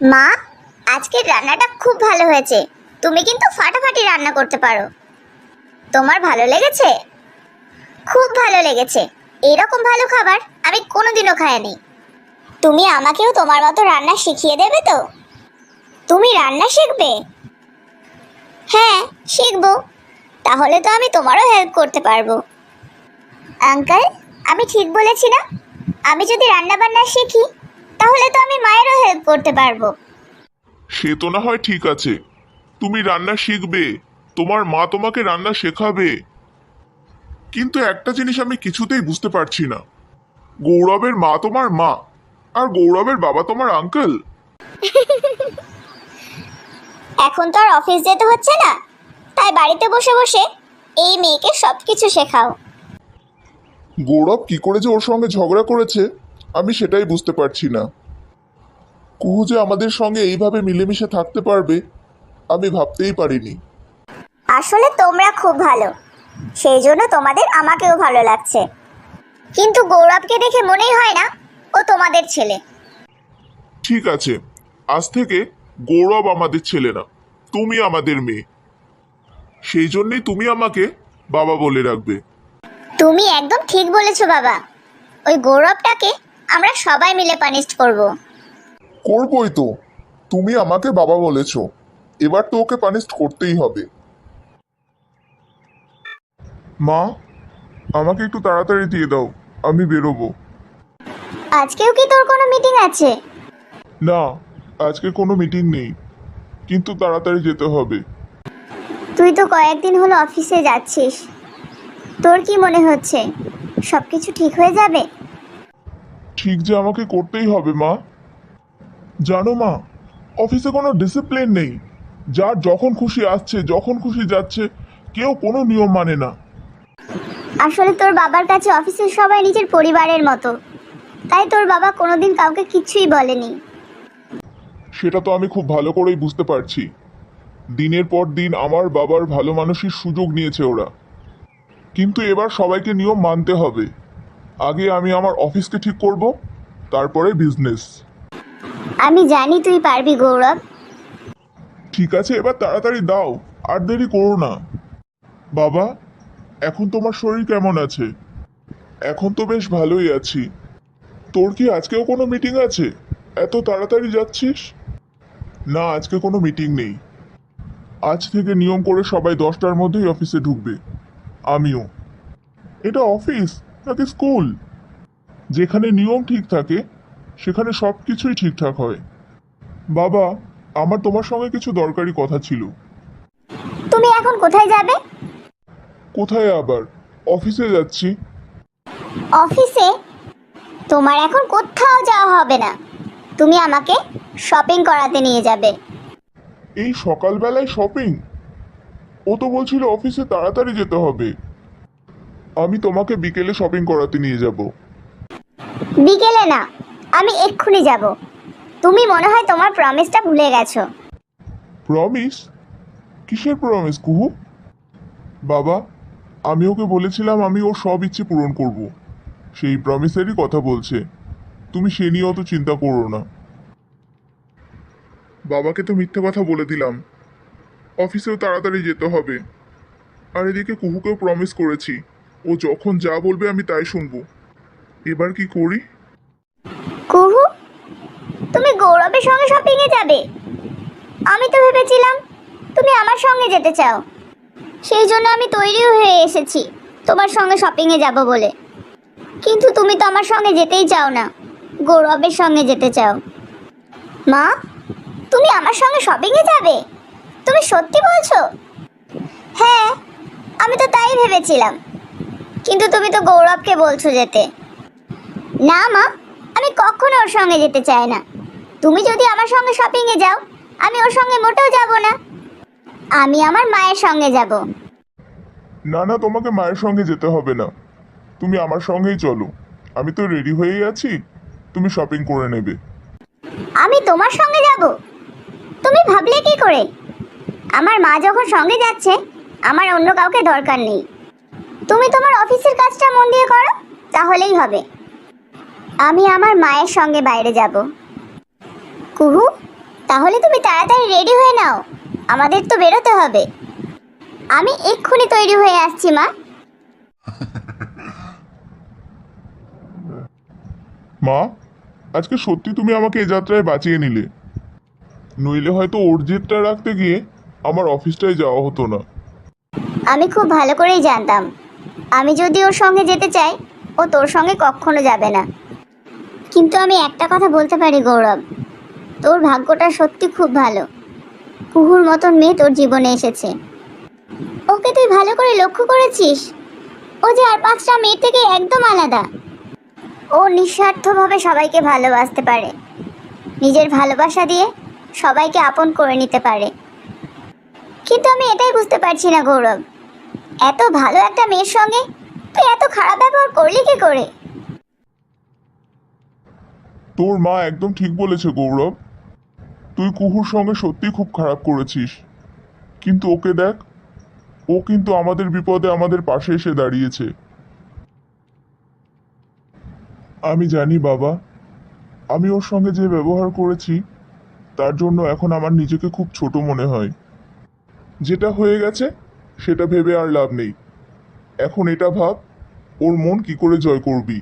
মা, আজকের রান্নাটা খুব ভালো হয়েছে। তুমি কিন্তু ফাটাফাটি রান্না করতে পারো। তোমার ভালো লেগেছে? খুব ভালো লেগেছে। এরকম ভালো খাবার আমি কোনোদিনও খাইনি। তুমি আমাকেও তোমার মতো রান্না শিখিয়ে দেবে তো? তুমি রান্না শিখবে? হ্যাঁ, শিখবো। তাহলে তো আমি তোমারও হেল্প করতে পারবো। আঙ্কেল, আমি ঠিক বলেছি না? আমি যদি রান্না বান্না শিখি তাহলে তো আমি মায়েরও হেল্প করতে পারবো। সে তো না হয় ঠিক আছে, তুমি রান্না শিখবে, তোমার মা তোমাকে রান্না শেখাবে। কিন্তু একটা জিনিস আমি কিছুতেই বুঝতে পারছি না, গৌরবের মা তোমার মা আর গৌরবের বাবা তোমার আঙ্কেল। এখন তো আর অফিস যেতে হচ্ছে না, তাই বাড়িতে বসে বসে এই মেয়েকে সবকিছু শেখাও। গৌরব কি করে যে ওর সঙ্গে ঝগড়া করেছে আমি সেটাই বুঝতে পারছি না। কুহু যে আমাদের সঙ্গে এইভাবে মিলেমিশে থাকতে পারবে আমি ভাবতেই পারিনি। আসলে তোমরা খুব ভালো, সেই জন্য তোমাদের আমাকেও ভালো লাগছে। কিন্তু গৌরবকে দেখে মনেই হয় না ও তোমাদের ছেলে। ঠিক আছে, আজ থেকে গৌরব আমাদের ছেলে না, তুমি আমাদের মেয়ে। সেই জন্যই তুমি আমাকে বাবা বলে রাখবে। তুমি একদম ঠিক বলেছো বাবা। ওই গৌরবটাকে আমরা সবাই মিলে পানিশ করব। করবই তো, তুমি আমাকে বাবা বলেছো, এবার তো ওকে পানিশ করতেই হবে। মা, আমাকে একটু তাড়াতাড়ি দিয়ে দাও, আমি বেরোবো। আজকেও কি তোর কোনো মিটিং আছে? না, আজকে কোনো মিটিং নেই, কিন্তু তাড়াতাড়ি যেতে হবে। তুই তো কয়েকদিন হলো অফিসে যাচ্ছিস, তোর কি মনে হচ্ছে সব কিছু ঠিক হয়ে যাবে? ঠিক যে আমাকে করতেই হবে মা। জানো মা, অফিসে কোনো ডিসিপ্লিন নেই, যার যখন খুশি আসছে যখন খুশি যাচ্ছে, কেউ কোনো নিয়ম মানে না। আসলে তোর বাবার কাছে অফিসের সবাই নিজের পরিবারের মতো, তাই তোর বাবা কোনোদিন কাউকে কিছুই বলেনি। সেটা তো আমি খুব ভালো করেই বুঝতে পারছি। দিনের পর দিন আমার বাবার ভালো মানুষের সুযোগ নিয়েছে ওরা, কিন্তু এবার সবাইকে নিয়ম মানতে হবে। আগে আমি আমার অফিসকে ঠিক করব, তারপরে বিজনেস। আমি জানি তুই পারবি গৌরব। ঠিক আছে, এবার তাড়াতাড়ি দাও, আর দেরি করো না। বাবা, এখন তোমার শরীর কেমন আছে? এখন তো বেশ ভালোই আছি। তোর কি আজকেও কোনো মিটিং আছে, এত তাড়াতাড়ি যাচ্ছিস? না, আজকে কোনো মিটিং নেই। আজ থেকে নিয়ম করে সবাই 10টার মধ্যেই অফিসে ঢুকবে, আমিও। এটা অফিস নাকি স্কুল? যেখানে নিয়ম ঠিক থাকে সেখানে সব কিছুই ঠিকঠাক হয়। বাবা, আমার তোমার সঙ্গে কিছু দরকারি কথা ছিল। তুমি এখন কোথায় যাবে? কোথায় আবার, অফিসে যাচ্ছি। অফিসে? তোমার এখন কোথাও যাওয়া হবে না, তুমি আমাকে শপিং করাতে নিয়ে যাবে। এই সকালবেলায় শপিং? ও তো বলছিল অফিসে তাড়াতাড়ি যেতে হবে। আমি তোমাকে বিকেলে শপিং করাতে নিয়ে যাব। বিকেলে না, আমি এক্ষুনি যাব। তুমি মনে হয় তোমার প্রমিসটা ভুলে গেছো। প্রমিস? কিসের প্রমিস কুহু? বাবা, আমি ওকে বলেছিলাম আমি ওর সব ইচ্ছে পূরণ করব, সেই প্রমিসেরই কথা বলছে। তুমি সে নিয়ে অত চিন্তা করো না। বাবাকে তো মিথ্যে কথা বলে দিলাম, অফিসেও তাড়াতাড়ি যেতে হবে। আর এদিকে কুহুকেও প্রমিস করেছি, ও যখন যা বলবে আমি তাই শুনবো। এবার কি করি? কুহু, তুমি গৌরবের সঙ্গে শপিং এ যাবে? আমি তো ভেবেছিলাম তুমি আমার সঙ্গে যেতে চাও, সেই জন্য আমি তৈরিও হয়ে এসেছি তোমার সঙ্গে শপিং এ যাব বলে। কিন্তু তুমি তো আমার সঙ্গে যেতেই চাও না, গৌরবের সঙ্গে যেতে চাও। মা, তুমি আমার সঙ্গে শপিং এ যাবে? তুমি সত্যি বলছো? হ্যাঁ, আমি তো তাই ভেবেছিলাম, কিন্তু তুমি তো গৌরবকে বলছো যেতে। না মা, আমি কখনো ওর সঙ্গে যেতে চাই না। তুমি যদি আমার সঙ্গে শপিং এ যাও, আমি ওর সঙ্গে মোটেও যাব না। আমি আমার মায়ের সঙ্গে যাব। না না, তোমাকে মায়ের সঙ্গে যেতে হবে না, তুমি আমার সঙ্গেই চলো। আমি তো রেডি হয়েই আছি, তুমি শপিং করে নেবে। আমি তোমার সঙ্গে যাব? তুমি ভাবলে কি করে? আমার মা যখন সঙ্গে যাচ্ছে, আমার অন্য কাউকে দরকার নেই। তুমি তোমার অফিসের কাজটা মন দিয়ে করো, তাহলেই হবে। আমি আমার মায়ের সঙ্গে বাইরে যাব। কুহু, তাহলে তুমি তাড়াতাড়ি রেডি হয়ে নাও, আমাদের তো বেরোতে হবে। আমি এক্ষুনি তৈরি হয়ে আসছি মা। মা, আজকে সত্যি তুমি আমাকে এ যাত্রায় বাঁচিয়ে নিলে, নইলে হয়তো ওর জেদটা রাখতে গিয়ে আমার অফিসটায় যাওয়া হতো না। আমি খুব ভালো করেই জানতাম, আমি যদি ওর সঙ্গে যেতে চাই ও তোর সঙ্গে কখনো যাবে না। কিন্তু আমি একটা কথা বলতে পারি গৌরব, তোর ভাগ্যটা সত্যি খুব ভালো। কুহুর মতন মেয়ে তোর জীবনে এসেছে। ওকে তুই ভালো করে লক্ষ্য করেছিস? ও যে আর 5টা মেয়ের থেকে একদম আলাদা। ও নিঃস্বার্থভাবে সবাইকে ভালোবাসতে পারে, নিজের ভালোবাসা দিয়ে সবাইকে আপন করে নিতে পারে। কিন্তু আমি এটাই বুঝতে পারছি না গৌরব, এত ভালো একটা মেয়ের সঙ্গে তুই এত খারাপ ব্যবহার করলি কি করে? তোর মা একদম ঠিক বলেছে গৌরব, তুই কুহুর সঙ্গে সত্যি খুব খারাপ করেছিস। কিন্তু ওকে দেখ, ও কিন্তু আমাদের বিপদে আমাদের পাশে এসে দাঁড়িয়েছে। আমি জানি বাবা, আমি ওর সঙ্গে যে ব্যবহার করেছি তার জন্য এখন আমার নিজেকে খুব ছোট মনে হয়। যেটা হয়ে গেছে সেটা ভেবে আর লাভ নেই। এখন এটা ভাব, ওর মন কি করে জয় করবি।